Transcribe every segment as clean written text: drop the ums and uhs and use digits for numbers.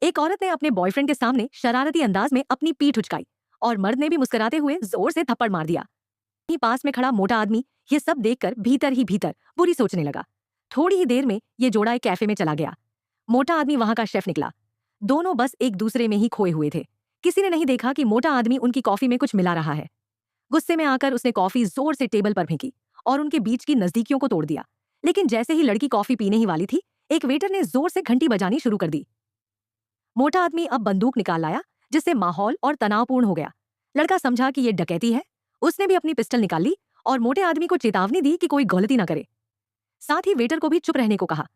एक औरत ने अपने बॉयफ्रेंड के सामने शरारती अंदाज में अपनी पीठ उचकाई और मर्द ने भी मुस्कुराते हुए जोर से थप्पड़ मार दिया। वहीं पास में खड़ा मोटा आदमी ये सब देखकर भीतर ही भीतर बुरी सोचने लगा। थोड़ी ही देर में ये जोड़ा एक कैफे में चला गया। मोटा आदमी वहां का शेफ निकला। दोनों बस एक दूसरे में ही खोए हुए थे। किसी ने नहीं देखा कि मोटा आदमी उनकी कॉफी में कुछ मिला रहा है। गुस्से में आकर उसने कॉफी जोर से टेबल पर फेंकी और उनके बीच की नजदीकियों को तोड़ दिया। लेकिन जैसे ही लड़की कॉफी पीने ही वाली थी, एक वेटर ने जोर से घंटी बजानी शुरू कर दी। मोटा आदमी अब बंदूक निकाल लाया, जिससे माहौल और तनावपूर्ण हो गया। लड़का समझा कि ये डकैती है। उसने भी अपनी पिस्टल निकाल ली और मोटे आदमी को चेतावनी दी कि कोई गलती ना करे। साथ ही वेटर को भी चुप रहने को कहा।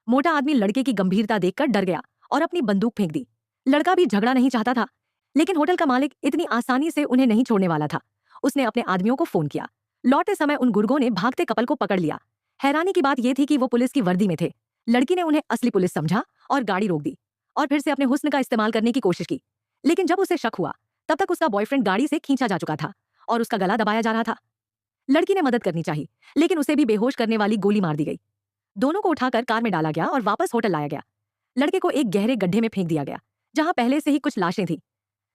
मोटा आदमी लड़के की गंभीरता देखकर डर गया और अपनी बंदूक फेंक दी। लड़का भी झगड़ा नहीं चाहता था, लेकिन होटल का मालिक इतनी आसानी से उन्हें नहीं छोड़ने वाला था। उसने अपने आदमियों को फोन किया। लौटते समय उन गुर्गों ने भागते कपल को पकड़ लिया। हैरानी की बात यह थी कि वो पुलिस की वर्दी में थे। लड़की ने उन्हें असली पुलिस समझा और गाड़ी रोक दी और फिर से अपने हुस्न का इस्तेमाल करने की कोशिश की। लेकिन जब उसे शक हुआ, तब तक उसका बॉयफ्रेंड गाड़ी से खींचा जा चुका था और उसका गला दबाया जा रहा था। लड़की ने मदद करनी चाहिए, लेकिन उसे भी बेहोश करने वाली गोली मार दी गई। दोनों को उठाकर कार में डाला गया और वापस होटल लाया गया। लड़के को एक गहरे गड्ढे में फेंक दिया गया, जहां पहले से ही कुछ लाशें थी।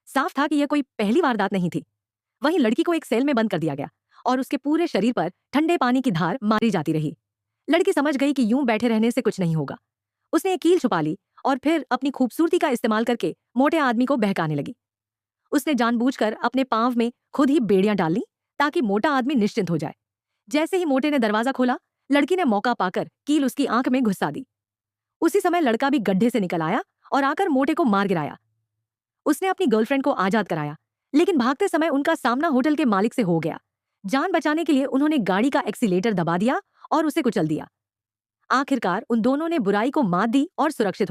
साफ था कि यह कोई पहली वारदात नहीं थी। वहीं लड़की को एक सेल में बंद कर दिया गया और उसके पूरे शरीर पर ठंडे पानी की धार मारी जाती रही। लड़की समझ गई कि यूं बैठे रहने से कुछ नहीं होगा। उसने एक कील छुपा ली और फिर अपनी खूबसूरती का इस्तेमाल करके मोटे आदमी को बहकाने लगी। उसने जानबूझकर अपने पांव में खुद ही बेड़ियां डाल ली ताकि मोटा आदमी निश्चिंत हो जाए। जैसे ही मोटे ने दरवाजा खोला, लड़की ने मौका पाकर कील उसकी आंख में घुसा दी। उसी समय लड़का भी गड्ढे से निकल आया और आकर मोटे को मार गिराया। उसने अपनी गर्लफ्रेंड को आजाद कराया, लेकिन भागते समय उनका सामना होटल के मालिक से हो गया। जान बचाने के लिए उन्होंने गाड़ी का एक्सीलेटर दबा दिया और उसे कुचल दिया। आखिरकार उन दोनों ने बुराई को मात दी और सुरक्षित हो